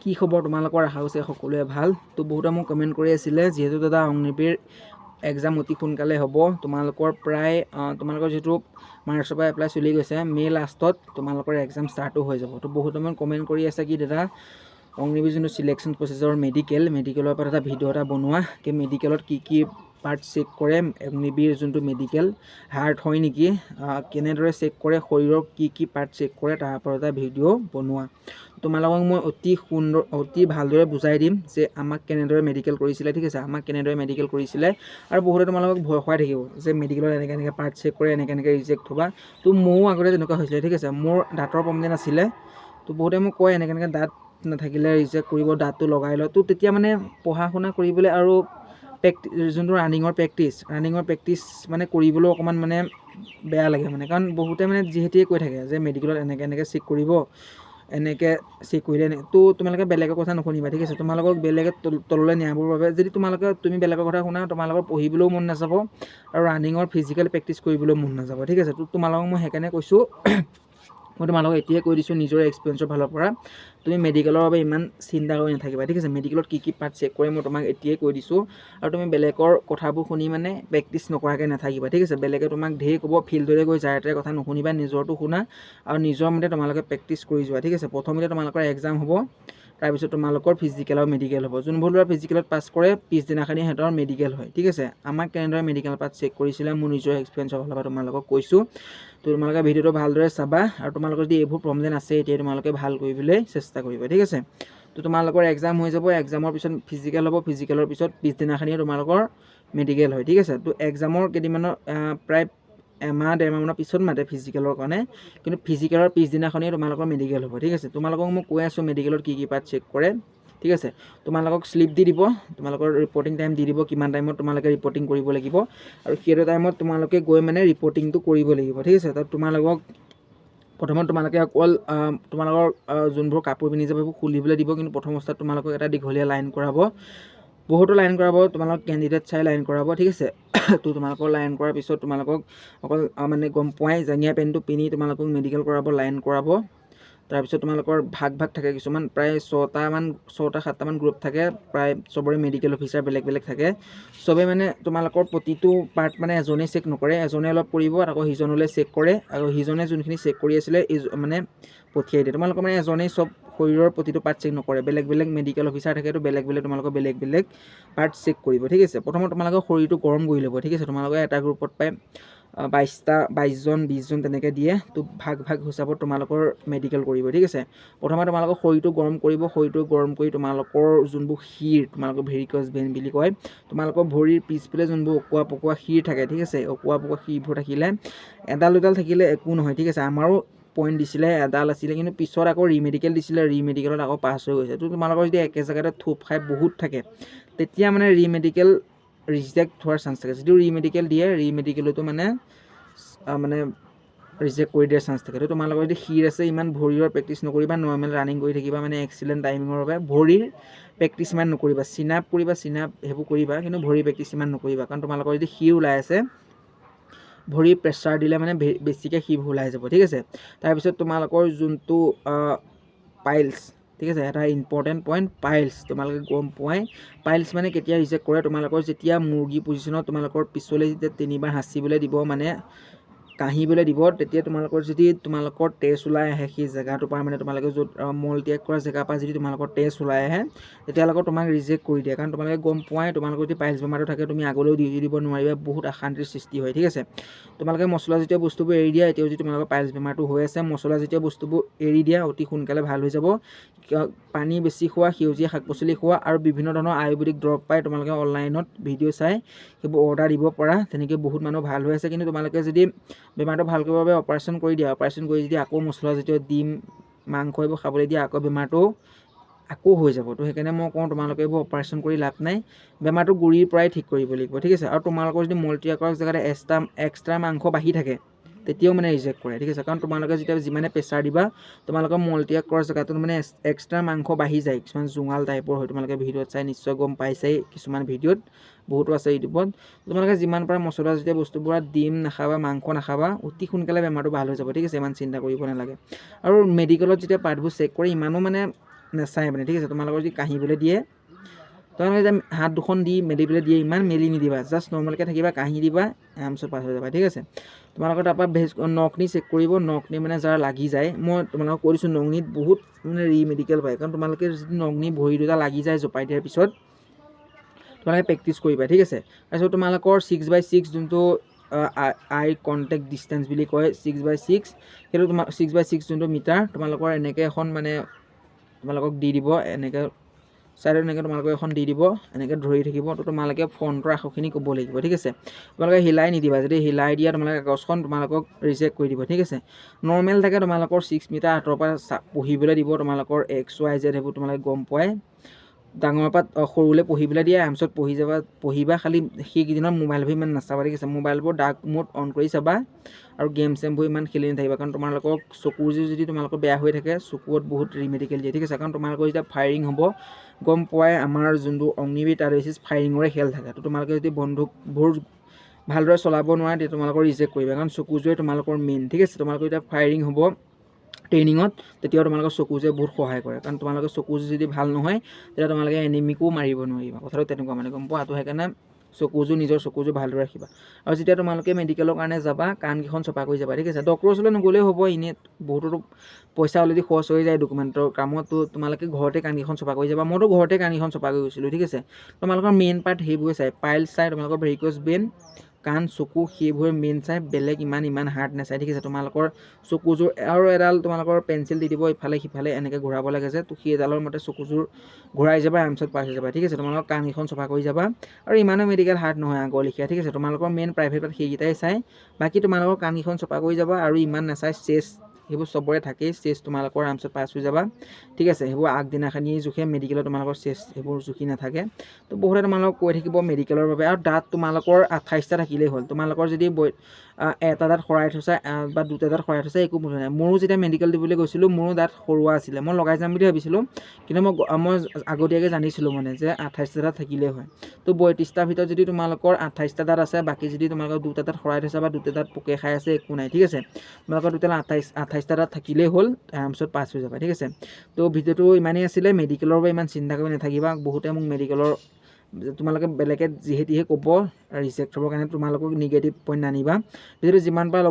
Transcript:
কি খবৰ তোমালোকৰ? আশা কৰিছে সকলোৱে ভাল। তো বহুতে মোক কমেণ্ট কৰি আছিলে যিহেতু দাদা অগ্নিবীৰ এক্সাম অতি সোনকালে হ'ব, তোমালোকৰ প্ৰায় তোমালোকৰ যিটো মাৰ্চৰ পৰা এপ্লাই চলি গৈছে, মে' লাষ্টত তোমালোকৰ এক্সাম ষ্টাৰ্টো হৈ যাব। তো বহুতে মোক কমেণ্ট কৰি আছে কি দাদা অগ্নিবীৰ যোনটো চিলেকশ্যন প্ৰচেছৰ মেডিকেলৰ পৰা এটা ভিডিঅ' এটা বনোৱা, কি মেডিকেলত কি পাৰ্ট চেক কৰে, অগ্নিবীৰ যোনটো মেডিকেল হাৰ্ড হয় নেকি, কেনেদৰে চেক কৰে, শৰীৰৰ কি পাৰ্ট চেক কৰে, তাৰ পৰা এটা ভিডিঅ' বনোৱা। তোমালোকক মই অতি ভালদৰে বুজাই দিম যে আমাক কেনেদৰে মেডিকেল কৰিছিলে, ঠিক আছে, আমাক কেনেদৰে মেডিকেল কৰিছিলে। আৰু বহুতে তোমালোকক ভয় খুৱাই থাকিব যে মেডিকেলত এনেকৈ পাৰ্ট চেক কৰে, এনেকৈ ৰিজেক্ট হ'বা। তো মোৰো আগতে তেনেকুৱা হৈছিলে, ঠিক আছে, মোৰ দাঁতৰ প্ৰব্লেম আছিলে। তো বহুতে মোক কয় এনেকৈ দাঁত নাথাকিলে ৰিজেক্ট কৰিব, দাঁতটো লগাই লয়। তো তেতিয়া মানে পঢ়া শুনা কৰিবলৈ আৰু যোনটো ৰানিঙৰ প্ৰেক্টিছ মানে কৰিবলৈ অকণমান মানে বেয়া লাগে মানে, কাৰণ বহুতে মানে যিহেতুৱে কৈ থাকে যে মেডিকেলত এনেকৈ চেক কৰিব, এনেকৈ চেক কৰিলে তো তোমালোকে বেলেগৰ কথা নুশুনিবা, ঠিক আছে। তোমালোকক বেলেগে তললৈ নিয়াবৰ বাবে যদি তুমি বেলেগৰ কথা শুনা, তোমালোকৰ পঢ়িবলৈও মন নাযাব আৰু ৰানিঙৰ ফিজিকেল প্ৰেক্টিছ কৰিবলৈও মন নাযাব, ঠিক আছে। তো তোমালোকক মই সেইকাৰণে কৈছোঁ, মই তোমালোকক এতিয়াই কৈ দিছোঁ নিজৰ এক্সপিৰিয়েঞ্চৰ ফালৰ পৰা, তুমি মেডিকেলৰ বাবে ইমান চিন্তা কৰি নাথাকিবা, ঠিক আছে। মেডিকেলত কি পাৰ্ট চেক কৰে মই তোমাক এতিয়াই কৈ দিছোঁ। আৰু তুমি বেলেগৰ কথাবোৰ শুনি মানে প্ৰেক্টিছ নকৰাকৈ নাথাকিবা, ঠিক আছে। বেলেগে তোমাক ঢেৰ ক'ব, ফিল্ডলৈ গৈ যাৰ তাৰে কথা নুশুনিবা, নিজৰটো শুনা আৰু নিজৰ মতে তোমালোকে প্ৰেক্টিছ কৰি যোৱা, ঠিক আছে। প্ৰথমতে তোমালোকৰ এক্সাম হ'ব, তাৰপিছত তোমালোকৰ ফিজিকেল আৰু মেডিকেল হ'ব। যোনবোৰ ল'ৰা ফিজিকেলত পাছ কৰে পিছদিনাখনি সিহঁতৰ মেডিকেল হয়, ঠিক আছে। আমাক কেনেদৰে মেডিকেল পাৰ্ট চেক কৰিছিলে মোৰ নিজৰ এক্সপিৰিয়েঞ্চৰ ফালৰ পৰা তোমালোকক কৈছোঁ। তো তোমালোকে ভিডিঅ'টো ভালদৰে চাবা আৰু তোমালোকৰ যদি এইবোৰ প্ৰব্লেম আছে এতিয়া তোমালোকে ভাল কৰিবলৈ চেষ্টা কৰিবা, ঠিক আছে। তো তোমালোকৰ এক্সাম হৈ যাব, এক্সামৰ পিছত ফিজিকেল হ'ব, ফিজিকেলৰ পিছত পিছদিনাখনিয়ে তোমালোকৰ মেডিকেল হয়, ঠিক আছে। তো এক্সামৰ কেইদিনমানৰ প্ৰায় এমাহ ডেৰমাহমানৰ পিছত মাতে ফিজিকেলৰ কাৰণে, কিন্তু ফিজিকেলৰ পিছদিনাখনেই তোমালোকৰ মেডিকেল হ'ব, ঠিক আছে। তোমালোকক মই কৈ আছোঁ মেডিকেলত কি পাৰ্ট চেক কৰে, ঠিক আছে। তোমালোকক শ্লিপ দি দিব, তোমালোকৰ ৰিপৰ্টিং টাইম দি দিব, কিমান টাইমত তোমালোকে ৰিপৰ্টিং কৰিব লাগিব, আৰু সেইটো টাইমত তোমালোকে গৈ মানে ৰিপৰ্টিংটো কৰিব লাগিব, ঠিক আছে। তাত তোমালোকক প্ৰথমত তোমালোকে অকল তোমালোকৰ যোনবোৰ কাপোৰ পিন্ধি যাব সেইবোৰ খুলিবলৈ দিব, কিন্তু প্ৰথম অৱস্থাত তোমালোকক এটা দীঘলীয়া লাইন কৰাব, বহুতো লাইন কৰাব, তোমালোক কেণ্ডিডেট চাই লাইন কৰাব, ঠিক আছে। তো তোমালোকৰ লাইন কৰাৰ পিছত তোমালোকক অকল মানে গম পোৱাই জাঙিয়া পেণ্টটো পিন্ধি তোমালোকক মেডিকেল কৰাব, লাইন কৰাব। তাৰপিছত তোমালোকৰ ভাগ থাকে, কিছুমান প্ৰায় 6-7মান গ্ৰুপ থাকে, প্ৰায় চবৰে মেডিকেল অফিচাৰ বেলেগ বেলেগ থাকে। চবে মানে তোমালোকৰ প্ৰতিটো পাৰ্ট মানে এজনে চেক নকৰে, এজনে অলপ কৰিব আকৌ সিজনলৈ চেক কৰে, আৰু সিজনে যোনখিনি চেক কৰি আছিলে মানে পঠিয়াই দিয়ে। তোমালোকৰ মানে এজনেই চব শৰীৰৰ প্ৰতিটো পাৰ্ট চেক নকৰে, বেলেগ বেলেগ মেডিকেল অফিচাৰ থাকেতো, বেলেগ তোমালোকৰ বেলেগ পাৰ্ট চেক কৰিব, ঠিক আছে। প্ৰথমত তোমালোকৰ শৰীৰটো গৰম কৰি ল'ব, ঠিক আছে। তোমালোকে এটা গ্ৰুপত পাই 22জন 20জন তেনেকৈ দিয়ে। তো ভাগ হিচাপত তোমালোকৰ মেডিকেল কৰিব, ঠিক আছে। প্ৰথমে তোমালোকৰ শৰীৰটো গৰম কৰিব, শৰীৰটো গৰম কৰি তোমালোকৰ যোনবোৰ শিৰ, তোমালোকৰ ভেৰিকছ ভেইন বুলি কয়, তোমালোকৰ ভৰিৰ পিছফালে যোনবোৰ অকোৱা পকোৱা শিৰ থাকে, ঠিক আছে, অকোৱা পকোৱা শিৰবোৰ থাকিলে এডাল দুডাল থাকিলে একো নহয়, ঠিক আছে। আমাৰো পইণ্ট দিছিলে, এডাল আছিলে, কিন্তু পিছত আকৌ ৰিমেডিকেল দিছিলে, ৰিমেডিকেলত আকৌ পাছ হৈ গৈছে। তো তোমালোকৰ যদি একে জেগাতে থোপ খাই বহুত থাকে, তেতিয়া মানে ৰিমেডিকেল ৰিজেক্ট হোৱাৰ চান্স থাকে। যদিও ৰিমেডিকেল দিয়ে, ৰিমেডিকেলতো মানে ৰিজেক্ট কৰি দিয়াৰ চান্স থাকে। তো তোমালোকৰ যদি শিৰ আছে, ইমান ভৰিৰ প্ৰেক্টিছ নকৰিবা, নৰ্মেল ৰানিং কৰি থাকিবা, মানে এক্সিলেণ্ট টাইমিঙৰ বাবে ভৰিৰ প্ৰেক্টিছ ইমান নকৰিবা, চিনাপ কৰিবা, সেইবোৰ কৰিবা, কিন্তু ভৰিৰ প্ৰেক্টিছ ইমান নকৰিবা, কাৰণ তোমালোকৰ যদি শিৰ ওলাই আছে, ভৰিৰ প্ৰেছাৰ দিলে মানে বেছিকৈ শিৰবোৰ ওলাই যাব, ঠিক আছে। তাৰপিছত তোমালোকৰ যোনটো পাইলছ, ঠিক আছে, এটা ইম্পৰ্টেণ্ট পইণ্ট, পাইলছ তোমালোকে গম পোৱাই, পাইলছ মানে কেতিয়া ৰিজেক্ট কৰে, তোমালোকৰ যেতিয়া মুৰ্গী পজিশ্যনত তোমালোকৰ পিছলৈ যেতিয়া 3বাৰ সাঁচিবলৈ দিব, মানে কাঢ়িবলৈ দিব, তেতিয়া তোমালোকৰ তেজ ওলাই আহে সেই জেগাটোৰ পৰা, মানে তোমালোকে য'ত মলত্যাগ কৰা জেগাৰ পৰা যদি তোমালোকৰ তেজ ওলাই আহে, তেতিয়ালৈকে তোমাক ৰিজেক্ট কৰি দিয়ে, কাৰণ তোমালোকে গম পোৱাই তোমালোকৰ যদি পাইলছ বেমাৰটো থাকে তুমি আগলৈও ডিউটি দিব নোৱাৰিবা, বহুত অশান্তিৰ সৃষ্টি হয়, ঠিক আছে। তোমালোকে মছলাজাতীয় বস্তুবোৰ এৰি দিয়া, এতিয়াও যদি তোমালোকৰ পাইলছ বেমাৰটো হৈ আছে, মছলাজাতীয় বস্তুবোৰ এৰি দিয়া, অতি সোনকালে ভাল হৈ যাব। পানী বেছি খোৱা, সেউজীয়া শাক পাচলি খোৱা, আৰু বিভিন্ন ধৰণৰ আয়ুৰ্বেদিক দৰৱ পাই তোমালোকে অনলাইনত ভিডিঅ' চাই সেইবোৰ অৰ্ডাৰ দিব পাৰা, তেনেকৈ বহুত মানুহ ভাল হৈ আছে। কিন্তু তোমালোকে যদি বেমাৰটো ভাল কৰিবৰ বাবে অপাৰেশ্যন কৰি দিয়া, অপাৰেশ্যন কৰি যদি আকৌ মছলাজাতীয় ডিম মাংস এইবোৰ খাবলৈ দিয়া, আকৌ বেমাৰটো আকৌ হৈ যাব। তো সেইকাৰণে মই কওঁ তোমালোকে এইবোৰ অপাৰেশ্যন কৰি লাভ নাই, বেমাৰটো গুৰিৰ পৰাই ঠিক কৰিব লাগিব, ঠিক আছে। আৰু তোমালোকৰ যদি মলত্যাগ কৰাৰ জেগাতে এক্সট্ৰা মাংস বাঢ়ি থাকে, তেতিয়াও মানে ৰিজেক্ট কৰে, ঠিক আছে। কাৰণ তোমালোকে যেতিয়া যিমানে প্ৰেছাৰ দিবা, তোমালোকৰ মলত্যাগ কৰাৰ জেগাটোত মানে এক্সট্ৰা মাংস বাঢ়ি যায়, কিছুমান জোঙাল টাইপৰ হয়, তোমালোকে ভিডিঅ'ত চাই নিশ্চয় গম পাইছেই, কিছুমান ভিডিঅ'ত বহুতো আছে ইউটিউবত। তোমালোকে যিমান পাৰা মছলাজাতীয় বস্তুবোৰত ডিম নাখাবা, মাংস নাখাবা, অতি সোনকালে বেমাৰটো ভাল হৈ যাব, ঠিক আছে, ইমান চিন্তা কৰিব নালাগে। আৰু মেডিকেলত যেতিয়া পাৰ্টবোৰ চেক কৰে, ইমানো মানে নাচায় মানে ঠিক আছে। তোমালোকৰ যদি কাঢ়িবলৈ দিয়ে তোমালোকে যে হাত দুখন দি মেলিবলৈ দিয়ে ইমান মেলি নিদিবা, জাষ্ট নৰ্মেলকৈ থাকিবা, কাঢ়ি দিবা, আৰামছত পাছ হৈ যাবা ঠিক আছে। তোমালোকৰ তাৰপৰা নখনি চেক কৰিব, নখনি মানে যাৰ লাগি যায়, মই তোমালোকক কৈ দিছোঁ নখনিত বহুত মানে ৰিমেডিকেল পায়, কাৰণ তোমালোকে যদি নখনি ভৰি দুটা লাগি যায় জপাই দিয়াৰ পিছত তোমালোকে প্ৰেক্টিছ কৰিবা ঠিক আছে। তাৰপিছত তোমালোকৰ 6x6 যোনটো আই কণ্টেক্ট ডিষ্টেঞ্চ বুলি কয় 6x6, সেইটো তোমাৰ 6x6 যোনটো মিটাৰ তোমালোকৰ এনেকৈ এখন মানে তোমালোকক দি দিব, এনেকৈ চাইডত এনেকৈ তোমালোকক এখন দি দিব, এনেকৈ ধৰি থাকিব, তো তোমালোকে ফ্ৰণ্টৰ আখৰখিনি ক'ব লাগিব ঠিক আছে। তোমালোকে হিলাই নিদিবা, যদি হিলাই দিয়া তোমালোকে কাগজখন তোমালোকক ৰিজেক্ট কৰি দিব ঠিক আছে। নৰ্মেল থাকে তোমালোকৰ 6 মিটাৰ আঁতৰৰ পৰা পঢ়িবলৈ দিব, তোমালোকৰ XYZ সেইবোৰ তোমালোকে গম পোৱাই, ডাঙৰৰ পৰা সৰুলৈ পঢ়িবলৈ দিয়ে, আৰামছত পঢ়িবা, খালি সেইকেইদিনত মোবাইলবোৰ ইমান নাচাবা ঠিক আছে। মোবাইলবোৰ ডাৰ্ক মোড অন কৰি চাবা আৰু গেম চেমবোৰ ইমান খেলি নাথাকিবা, কাৰণ তোমালোকৰ চকুৰ যদি তোমালোকৰ বেয়া হৈ থাকে চকুত বহুত ৰিমেডিকেল দিয়ে ঠিক আছে। কাৰণ তোমালোকৰ যেতিয়া ফায়াৰিং হ'ব গম পোৱাই, আমাৰ যোনটো অগ্নিবীৰ তাৰ বেছিছ ফায়াৰিঙৰে খেল থাকে, তো তোমালোকে যদি বন্দুকবোৰ ভালদৰে চলাব নোৱাৰে তেতিয়া তোমালোকৰ ৰিজেক্ট কৰিবা, কাৰণ চকুযোৰে তোমালোকৰ মেইন ঠিক আছে। তোমালোকৰ যেতিয়া ফায়াৰিং হ'ব ট্ৰেইনিঙত তেতিয়াও তোমালোকৰ চকুযোৰে বহুত সহায় কৰে, কাৰণ তোমালোকৰ চকুযোৰ যদি ভাল নহয় তেতিয়া তোমালোকে এনিমিকো মাৰিব নোৱাৰিবা, কথাটো তেনেকুৱা মানে গম পোৱা। তো সেইকাৰণে নিজৰ চকুযোৰ ভালদৰে ৰাখিবা। আৰু যেতিয়া তোমালোকে মেডিকেলৰ কাৰণে যাবা কাণকেইখন চফা কৰি যাবা ঠিক আছে। ডক্টৰৰ ওচৰলৈ নগ'লেও হ'ব, এনেই বহুততো পইচা অলৰেডি খৰচ হৈ যায় ডকুমেণ্টৰ কামত, তো তোমালোকে ঘৰতে কাণকেইখন চফা কৰি যাবা। মইতো ঘৰতে কাণকেইখন চফা কৰি গৈছিলোঁ ঠিক আছে। তোমালোকৰ মেইন পাৰ্ট সেইবোৰে চাই, পাইলছ চাই, তোমালোকৰ ভেৰিক'জ ভেইন, কাণ চকু সেইবোৰে মেইন চাই, বেলেগ ইমান হাৰ্ড নাচায় ঠিক আছে। তোমালোকৰ চকুযোৰ আৰু এডাল তোমালোকৰ পেঞ্চিল দি দিব ইফালে সিফালে এনেকৈ ঘূৰাব লাগে যে, তো সেইডালৰ মতে চকুযোৰ ঘূৰাই যাবা, আৰামছত পাছ হৈ যাবা ঠিক আছে। তোমালোকৰ কাণকেইখন চফা কৰি যাবা, আৰু ইমানো মেডিকেল হাৰ্ড নহয় আগৰ লিখীয়া ঠিক আছে। তোমালোকৰ মেইন প্ৰাইভেট পাৰ্ট সেইকেইটাই চাই, বাকী তোমালোকৰ কাণকেইখন চফা কৰি যাবা, আৰু ইমান নাচায়। চেষ্ট সেইবোৰ চবৰে থাকেই, চেষ্ট তোমালোকৰ আৰামছত পাছ হৈ যাবা ঠিক আছে। সেইবোৰ আগদিনাখনি জোখে, মেডিকেলত তোমালোকৰ চেষ্ট সেইবোৰ জুখি নাথাকে। তো বহুতে তোমালোকক কৈ থাকিব মেডিকেলৰ বাবে, আৰু দাঁত তোমালোকৰ 28টা থাকিলেই হ'ল। তোমালোকৰ যদি এটা দাঁত সৰাই থৈছা বা দুটা দাঁত সৰাই থৈছা একো ভুল নাই। মোৰো যেতিয়া মেডিকেল দিবলৈ গৈছিলোঁ মোৰো দাঁত সৰোৱা আছিলে, মই লগাই যাম বুলি ভাবিছিলোঁ, কিন্তু মই আগতীয়াকৈ জানিছিলোঁ মানে যে 28টা দাঁত থাকিলেই হয়। তো 32টাৰ ভিতৰত যদি তোমালোকৰ 28টা দাঁত আছে, বাকী যদি তোমালোকৰ দুটা দাঁত সৰাই থৈছা বা দুটা দাঁত পোকে খাই আছে একো নাই ঠিক আছে। তোমালোকৰ টোটেল 28টা দাঁত থাকিলেই হ'ল, আৰামছত পাছ হৈ যাবা ঠিক আছে। তো ভিডিঅ'টো ইমানেই আছিলে, মেডিকেলৰ বাবে ইমান চিন্তা কৰি নাথাকিবা। বহুতে মোক মেডিকেলৰ তোমালোকে বেলেগে যিহে তিহে ক'ব ৰিজেক্ট হ'বৰ কাৰণে, তোমালোকক নিগেটিভ পইণ্ট নানিবা। ভিডিঅ'টো যিমান পাৰা